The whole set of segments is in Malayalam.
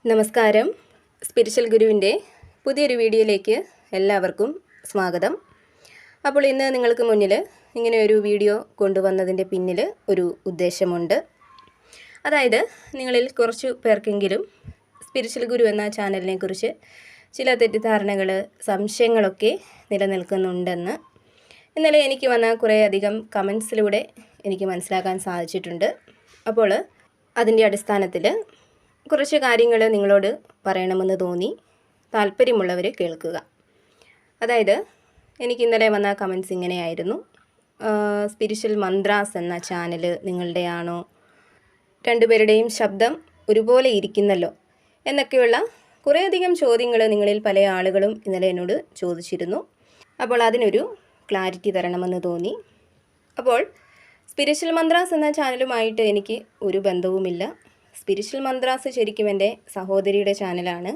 നമസ്കാരം. സ്പിരിച്വൽ ഗുരുവിൻ്റെ പുതിയൊരു വീഡിയോയിലേക്ക് എല്ലാവർക്കും സ്വാഗതം. അപ്പോൾ ഇന്ന് നിങ്ങൾക്ക് മുന്നിൽ ഇങ്ങനെ ഒരു വീഡിയോ കൊണ്ടുവന്നതിൻ്റെ പിന്നിൽ ഒരു ഉദ്ദേശമുണ്ട്. അതായത് നിങ്ങളിൽ കുറച്ചു പേർക്കെങ്കിലും സ്പിരിച്വൽ ഗുരു എന്ന ചാനലിനെ കുറിച്ച് ചില തെറ്റിദ്ധാരണകൾ, സംശയങ്ങളൊക്കെ നിലനിൽക്കുന്നുണ്ടെന്ന് ഇന്നലെ എനിക്ക് വന്ന കുറേയധികം കമൻസിലൂടെ എനിക്ക് മനസ്സിലാക്കാൻ സാധിച്ചിട്ടുണ്ട്. അപ്പോൾ അതിൻ്റെ അടിസ്ഥാനത്തിൽ കുറച്ച് കാര്യങ്ങൾ നിങ്ങളോട് പറയണമെന്ന് തോന്നി. താല്പര്യമുള്ളവർ കേൾക്കുക. അതായത് എനിക്ക് ഇന്നലെ വന്ന കമൻസ് ഇങ്ങനെയായിരുന്നു. സ്പിരിച്വൽ മന്ത്രാസ് എന്ന ചാനൽ നിങ്ങളുടെയാണോ? രണ്ടുപേരുടെയും ശബ്ദം ഒരുപോലെ ഇരിക്കുന്നല്ലോ എന്നൊക്കെയുള്ള കുറേയധികം ചോദ്യങ്ങൾ നിങ്ങളിൽ പല ആളുകളും ഇന്നലെ എന്നോട് ചോദിച്ചിരുന്നു. അപ്പോൾ അതിനൊരു ക്ലാരിറ്റി തരണമെന്ന് തോന്നി. അപ്പോൾ സ്പിരിച്വൽ മന്ത്രാസ് എന്ന ചാനലുമായിട്ട് എനിക്ക് ഒരു ബന്ധവുമില്ല. സ്പിരിച്വൽ മന്ത്രാസ് ശരിക്കും എൻ്റെ സഹോദരിയുടെ ചാനലാണ്.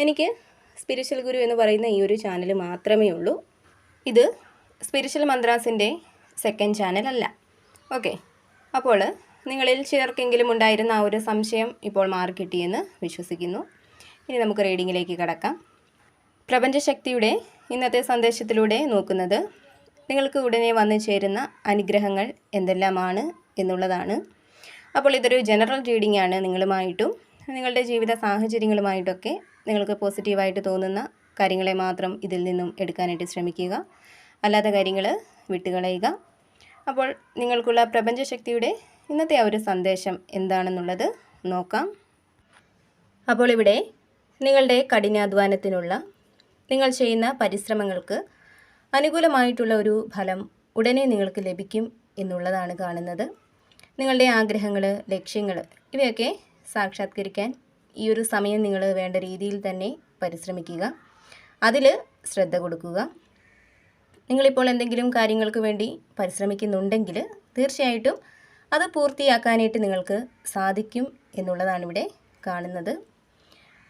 എനിക്ക് സ്പിരിച്വൽ ഗുരു എന്ന് പറയുന്ന ഈ ഒരു ചാനൽ മാത്രമേ ഉള്ളൂ. ഇത് സ്പിരിച്വൽ മന്ത്രാസിൻ്റെ സെക്കൻഡ് ചാനലല്ല. ഓക്കെ, അപ്പോൾ നിങ്ങളിൽ ചിലർക്കെങ്കിലും ഉണ്ടായിരുന്ന ആ ഒരു സംശയം ഇപ്പോൾ മാറിക്കിട്ടിയെന്ന് വിശ്വസിക്കുന്നു. ഇനി നമുക്ക് റീഡിങ്ങിലേക്ക് കടക്കാം. പ്രപഞ്ചശക്തിയുടെ ഇന്നത്തെ സന്ദേശത്തിലൂടെ നോക്കുന്നത് നിങ്ങൾക്ക് ഉടനെ വന്നു ചേരുന്ന അനുഗ്രഹങ്ങൾ എന്തെല്ലാമാണ് എന്നുള്ളതാണ്. അപ്പോൾ ഇതൊരു ജനറൽ റീഡിംഗ് ആണ്. നിങ്ങളുമായിട്ടും നിങ്ങളുടെ ജീവിത സാഹചര്യങ്ങളുമായിട്ടൊക്കെ നിങ്ങൾക്ക് പോസിറ്റീവായിട്ട് തോന്നുന്ന കാര്യങ്ങളെ മാത്രം ഇതിൽ നിന്നും എടുക്കാനായിട്ട് ശ്രമിക്കുക. അല്ലാത്ത കാര്യങ്ങൾ വിട്ടുകളയുക. അപ്പോൾ നിങ്ങൾക്കുള്ള പ്രപഞ്ചശക്തിയുടെ ഇന്നത്തെ ആ ഒരു സന്ദേശം എന്താണെന്നുള്ളത് നോക്കാം. അപ്പോൾ ഇവിടെ നിങ്ങളുടെ കഠിനാധ്വാനത്തിനുള്ള, നിങ്ങൾ ചെയ്യുന്ന പരിശ്രമങ്ങൾക്ക് അനുകൂലമായിട്ടുള്ള ഒരു ഫലം ഉടനെ നിങ്ങൾക്ക് ലഭിക്കും എന്നുള്ളതാണ് കാണുന്നത്. നിങ്ങളുടെ ആഗ്രഹങ്ങൾ, ലക്ഷ്യങ്ങൾ ഇവയൊക്കെ സാക്ഷാത്കരിക്കാൻ ഈ ഒരു സമയം നിങ്ങൾ വേണ്ട രീതിയിൽ തന്നെ പരിശ്രമിക്കുക. അതിൽ ശ്രദ്ധ കൊടുക്കുക. നിങ്ങളിപ്പോൾ എന്തെങ്കിലും കാര്യങ്ങൾക്ക് വേണ്ടി പരിശ്രമിക്കുന്നുണ്ടെങ്കിൽ തീർച്ചയായിട്ടും അത് പൂർത്തിയാക്കാനായിട്ട് നിങ്ങൾക്ക് സാധിക്കും എന്നുള്ളതാണ് ഇവിടെ കാണുന്നത്.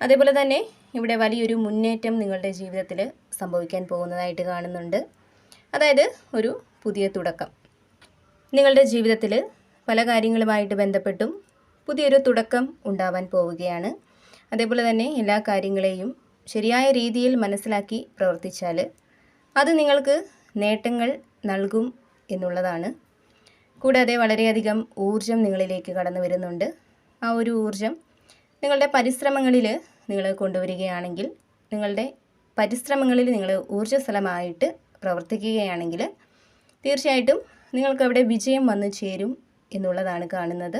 അതേപോലെ തന്നെ ഇവിടെ വലിയൊരു മുന്നേറ്റം നിങ്ങളുടെ ജീവിതത്തിൽ സംഭവിക്കാൻ പോകുന്നതായിട്ട് കാണുന്നുണ്ട്. അതായത് ഒരു പുതിയ തുടക്കം. നിങ്ങളുടെ ജീവിതത്തിൽ പല കാര്യങ്ങളുമായിട്ട് ബന്ധപ്പെട്ടും പുതിയൊരു തുടക്കം ഉണ്ടാവാൻ പോവുകയാണ്. അതേപോലെ തന്നെ എല്ലാ കാര്യങ്ങളെയും ശരിയായ രീതിയിൽ മനസ്സിലാക്കി പ്രവർത്തിച്ചാൽ അത് നിങ്ങൾക്ക് നേട്ടങ്ങൾ നൽകും എന്നുള്ളതാണ്. കൂടാതെ വളരെയധികം ഊർജം നിങ്ങളിലേക്ക് കടന്നു വരുന്നുണ്ട്. ആ ഒരു ഊർജം നിങ്ങളുടെ പരിശ്രമങ്ങളിൽ നിങ്ങൾ കൊണ്ടുവരികയാണെങ്കിൽ, നിങ്ങളുടെ പരിശ്രമങ്ങളിൽ നിങ്ങൾ ഊർജ്ജസ്വലമായിട്ട് പ്രവർത്തിക്കുകയാണെങ്കിൽ തീർച്ചയായിട്ടും നിങ്ങൾക്കവിടെ വിജയം വന്നു ചേരും എന്നുള്ളതാണ് കാണുന്നത്.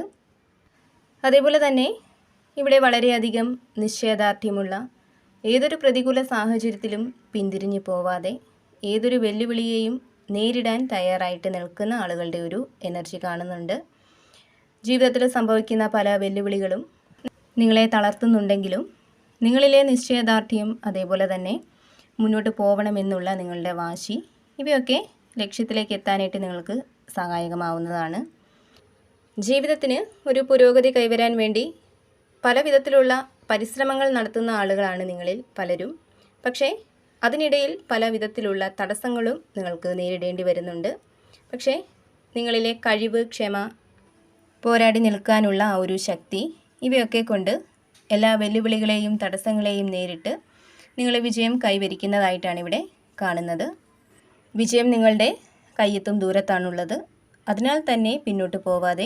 അതേപോലെ തന്നെ ഇവിടെ വളരെയധികം നിശ്ചയദാർഢ്യമുള്ള, ഏതൊരു പ്രതികൂല സാഹചര്യത്തിലും പിന്തിരിഞ്ഞു പോവാതെ ഏതൊരു വെല്ലുവിളിയെയും നേരിടാൻ തയ്യാറായിട്ട് നിൽക്കുന്ന ആളുകളുടെ ഒരു എനർജി കാണുന്നുണ്ട്. ജീവിതത്തിൽ സംഭവിക്കുന്ന പല വെല്ലുവിളികളും നിങ്ങളെ തളർത്തുന്നുണ്ടെങ്കിലും നിങ്ങളിലെ നിശ്ചയദാർഢ്യം, അതേപോലെ തന്നെ മുന്നോട്ട് പോകണമെന്നുള്ള നിങ്ങളുടെ വാശി, ഇവയൊക്കെ ലക്ഷ്യത്തിലേക്ക് എത്താനായിട്ട് നിങ്ങൾക്ക് സഹായകമാവുന്നതാണ്. ജീവിതത്തിന് ഒരു പുരോഗതി കൈവരാൻ വേണ്ടി പല വിധത്തിലുള്ള പരിശ്രമങ്ങൾ നടത്തുന്ന ആളുകളാണ് നിങ്ങളിൽ പലരും. പക്ഷേ അതിനിടയിൽ പല വിധത്തിലുള്ള തടസ്സങ്ങളും നിങ്ങൾക്ക് നേരിടേണ്ടി വരുന്നുണ്ട്. പക്ഷേ നിങ്ങളിലെ കഴിവ്, ക്ഷമ, പോരാടി നിൽക്കാനുള്ള ആ ഒരു ശക്തി, ഇവയൊക്കെ കൊണ്ട് എല്ലാ വെല്ലുവിളികളെയും തടസ്സങ്ങളെയും നേരിട്ട് നിങ്ങൾ വിജയം കൈവരിക്കുന്നതായിട്ടാണ് ഇവിടെ കാണുന്നത്. വിജയം നിങ്ങളുടെ കയ്യെത്തും ദൂരത്താണുള്ളത്. അതിനാൽ തന്നെ പിന്നോട്ട് പോവാതെ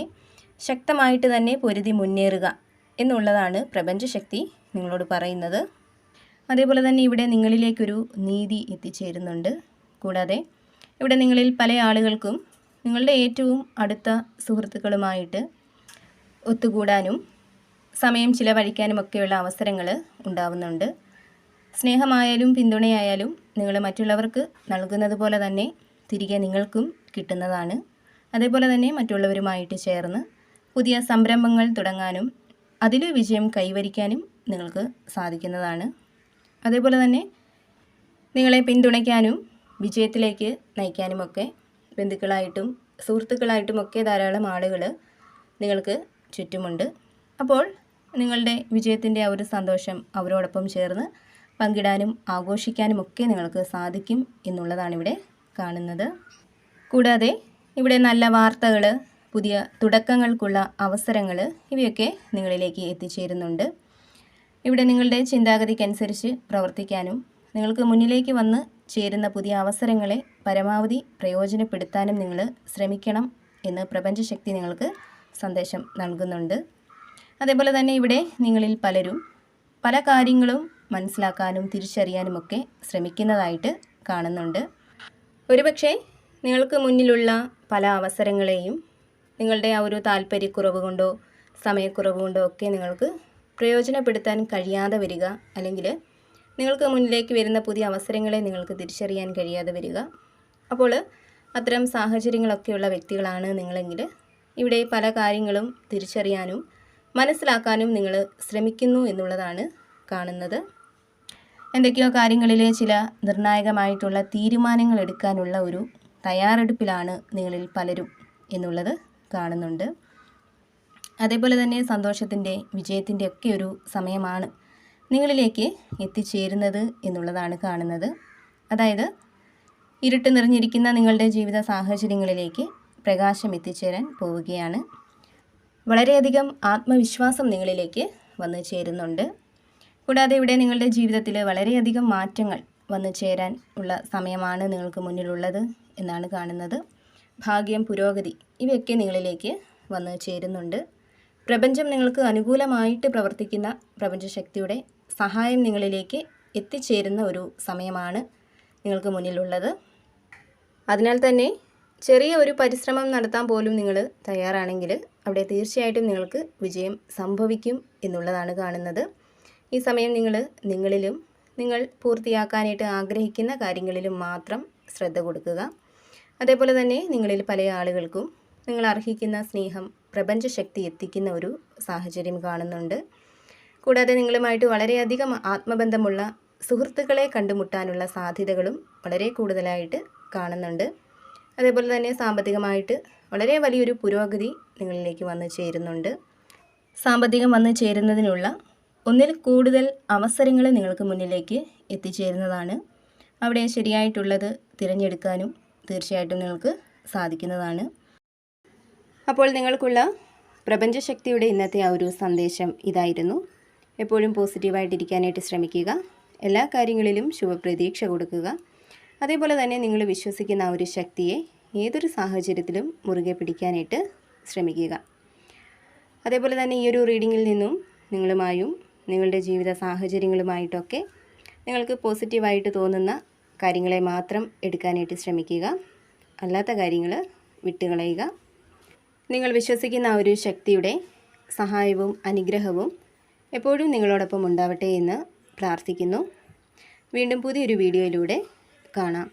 ശക്തമായിട്ട് തന്നെ പൊരുതി മുന്നേറുക എന്നുള്ളതാണ് പ്രപഞ്ചശക്തി നിങ്ങളോട് പറയുന്നത്. അതേപോലെ തന്നെ ഇവിടെ നിങ്ങളിലേക്കൊരു നീതി എത്തിച്ചേരുന്നുണ്ട്. കൂടാതെ ഇവിടെ നിങ്ങളിൽ പല ആളുകൾക്കും നിങ്ങളുടെ ഏറ്റവും അടുത്ത സുഹൃത്തുക്കളുമായിട്ട് ഒത്തുകൂടാനും സമയം ചിലവഴിക്കാനുമൊക്കെയുള്ള അവസരങ്ങൾ ഉണ്ടാവുന്നുണ്ട്. സ്നേഹമായാലും പിന്തുണയായാലും നിങ്ങൾ മറ്റുള്ളവർക്ക് നൽകുന്നത് പോലെ തന്നെ തിരികെ നിങ്ങൾക്കും കിട്ടുന്നതാണ്. അതേപോലെ തന്നെ മറ്റുള്ളവരുമായിട്ട് ചേർന്ന് പുതിയ സംരംഭങ്ങൾ തുടങ്ങാനും അതിൽ വിജയം കൈവരിക്കാനും നിങ്ങൾക്ക് സാധിക്കുന്നതാണ്. അതേപോലെ തന്നെ നിങ്ങളെ പിന്തുണയ്ക്കാനും വിജയത്തിലേക്ക് നയിക്കാനുമൊക്കെ ബന്ധുക്കളായിട്ടും സുഹൃത്തുക്കളായിട്ടുമൊക്കെ ധാരാളം ആളുകൾ നിങ്ങൾക്ക് ചുറ്റുമുണ്ട്. അപ്പോൾ നിങ്ങളുടെ വിജയത്തിൻ്റെ ആ ഒരു സന്തോഷം അവരോടൊപ്പം ചേർന്ന് പങ്കിടാനും ആഘോഷിക്കാനുമൊക്കെ നിങ്ങൾക്ക് സാധിക്കും എന്നുള്ളതാണ് ഇവിടെ കാണുന്നത്. കൂടാതെ ഇവിടെ നല്ല വാർത്തകൾ, പുതിയ തുടക്കങ്ങൾക്കുള്ള അവസരങ്ങൾ ഇവയൊക്കെ നിങ്ങളിലേക്ക് എത്തിച്ചേരുന്നുണ്ട്. ഇവിടെ നിങ്ങളുടെ ചിന്താഗതിക്കനുസരിച്ച് പ്രവർത്തിക്കാനും നിങ്ങൾക്ക് മുന്നിലേക്ക് വന്ന് ചേരുന്ന പുതിയ അവസരങ്ങളെ പരമാവധി പ്രയോജനപ്പെടുത്താനും നിങ്ങൾ ശ്രമിക്കണം എന്ന് പ്രപഞ്ചശക്തി നിങ്ങൾക്ക് സന്ദേശം നൽകുന്നുണ്ട്. അതേപോലെ തന്നെ ഇവിടെ നിങ്ങളിൽ പലരും പല കാര്യങ്ങളും മനസ്സിലാക്കാനും തിരിച്ചറിയാനുമൊക്കെ ശ്രമിക്കുന്നതായിട്ട് കാണുന്നുണ്ട്. ഒരുപക്ഷെ നിങ്ങൾക്ക് മുന്നിലുള്ള പല അവസരങ്ങളെയും നിങ്ങളുടെ ആ ഒരു താല്പര്യക്കുറവ് കൊണ്ടോ സമയക്കുറവ് കൊണ്ടോ ഒക്കെ നിങ്ങൾക്ക് പ്രയോജനപ്പെടുത്താൻ കഴിയാതെ വരിക, അല്ലെങ്കിൽ നിങ്ങൾക്ക് മുന്നിലേക്ക് വരുന്ന പുതിയ അവസരങ്ങളെ നിങ്ങൾക്ക് തിരിച്ചറിയാൻ കഴിയാതെ വരിക. അപ്പോൾ അത്തരം സാഹചര്യങ്ങളൊക്കെയുള്ള വ്യക്തികളാണ് നിങ്ങളെങ്കിൽ ഇവിടെ പല കാര്യങ്ങളും തിരിച്ചറിയാനും മനസ്സിലാക്കാനും നിങ്ങൾ ശ്രമിക്കുന്നു എന്നുള്ളതാണ് കാണുന്നത്. എന്തൊക്കെയോ കാര്യങ്ങളിൽ ചില നിർണായകമായിട്ടുള്ള തീരുമാനങ്ങൾ എടുക്കാനുള്ള ഒരു തയ്യാറെടുപ്പിലാണ് നിങ്ങളിൽ പലരും എന്നുള്ളത് കാണുന്നുണ്ട്. അതേപോലെ തന്നെ സന്തോഷത്തിൻ്റെ വിജയത്തിൻ്റെ ഒക്കെ ഒരു സമയമാണ് നിങ്ങളിലേക്ക് എത്തിച്ചേരുന്നത് എന്നുള്ളതാണ് കാണുന്നത്. അതായത് ഇരുട്ട് നിറഞ്ഞിരിക്കുന്ന നിങ്ങളുടെ ജീവിത സാഹചര്യങ്ങളിലേക്ക് പ്രകാശം എത്തിച്ചേരാൻ പോവുകയാണ്. വളരെയധികം ആത്മവിശ്വാസം നിങ്ങളിലേക്ക് വന്നു ചേരുന്നുണ്ട്. കൂടാതെ ഇവിടെ നിങ്ങളുടെ ജീവിതത്തിൽ വളരെയധികം മാറ്റങ്ങൾ വന്നു ചേരാൻ ഉള്ള സമയമാണ് നിങ്ങൾക്ക് മുന്നിലുള്ളത് എന്നാണ് കാണുന്നത്. ഭാഗ്യം, പുരോഗതി ഇവയൊക്കെ നിങ്ങളിലേക്ക് വന്നു ചേരുന്നുണ്ട്. പ്രപഞ്ചം നിങ്ങൾക്ക് അനുകൂലമായിട്ട് പ്രവർത്തിക്കുന്ന പ്രപഞ്ചശക്തിയുടെ സഹായം നിങ്ങളിലേക്ക് എത്തിച്ചേരുന്ന ഒരു സമയമാണ് നിങ്ങൾക്ക് മുന്നിലുള്ളത്. അതിനാൽ തന്നെ ചെറിയ ഒരു പരിശ്രമം നടത്താൻ പോലും നിങ്ങൾ തയ്യാറാണെങ്കിൽ അവിടെ തീർച്ചയായിട്ടും നിങ്ങൾക്ക് വിജയം സംഭവിക്കും എന്നുള്ളതാണ് കാണുന്നത്. ഈ സമയം നിങ്ങളിലും നിങ്ങൾ പൂർത്തിയാക്കാനായിട്ട് ആഗ്രഹിക്കുന്ന കാര്യങ്ങളിലും മാത്രം ശ്രദ്ധ കൊടുക്കുക. അതേപോലെ തന്നെ നിങ്ങളിൽ പല ആളുകൾക്കും നിങ്ങൾ അർഹിക്കുന്ന സ്നേഹം പ്രപഞ്ചശക്തി എത്തിക്കുന്ന ഒരു സാഹചര്യം കാണുന്നുണ്ട്. കൂടാതെ നിങ്ങളുമായിട്ട് വളരെയധികം ആത്മബന്ധമുള്ള സുഹൃത്തുക്കളെ കണ്ടുമുട്ടാനുള്ള സാധ്യതകളും വളരെ കൂടുതലായിട്ട് കാണുന്നുണ്ട്. അതേപോലെ തന്നെ സാമ്പത്തികമായിട്ട് വളരെ വലിയൊരു പുരോഗതി നിങ്ങളിലേക്ക് വന്നു ചേരുന്നുണ്ട്. സാമ്പത്തികം വന്നു ചേരുന്നതിനുള്ള ഒന്നിൽ കൂടുതൽ അവസരങ്ങൾ നിങ്ങൾക്ക് മുന്നിലേക്ക് എത്തിച്ചേരുന്നതാണ്. അവിടെ ശരിയായിട്ടുള്ളത് തിരഞ്ഞെടുക്കാനും തീർച്ചയായിട്ടും നിങ്ങൾക്ക് സാധിക്കുന്നതാണ്. അപ്പോൾ നിങ്ങൾക്കുള്ള പ്രപഞ്ചശക്തിയുടെ ഇന്നത്തെ ആ ഒരു സന്ദേശം ഇതായിരുന്നു. എപ്പോഴും പോസിറ്റീവായിട്ടിരിക്കാനായിട്ട് ശ്രമിക്കുക. എല്ലാ കാര്യങ്ങളിലും ശുഭപ്രതീക്ഷ കൊടുക്കുക. അതേപോലെ തന്നെ നിങ്ങൾ വിശ്വസിക്കുന്ന ആ ഒരു ശക്തിയെ ഏതൊരു സാഹചര്യത്തിലും മുറുകെ പിടിക്കാനായിട്ട് ശ്രമിക്കുക. അതേപോലെ തന്നെ ഈ ഒരു റീഡിങ്ങിൽ നിന്നും നിങ്ങളുമായും നിങ്ങളുടെ ജീവിത സാഹചര്യങ്ങളുമായിട്ടൊക്കെ നിങ്ങൾക്ക് പോസിറ്റീവായിട്ട് തോന്നുന്ന കാര്യങ്ങളെ മാത്രം എടുക്കാനായിട്ട് ശ്രമിക്കുക. അല്ലാത്ത കാര്യങ്ങൾ വിട്ടുകളയുക. നിങ്ങൾ വിശ്വസിക്കുന്ന ആ ഒരു ശക്തിയുടെ സഹായവും അനുഗ്രഹവും എപ്പോഴും നിങ്ങളോടൊപ്പം ഉണ്ടാവട്ടെ എന്ന് പ്രാർത്ഥിക്കുന്നു. വീണ്ടും പുതിയൊരു വീഡിയോയിലൂടെ കാണാം.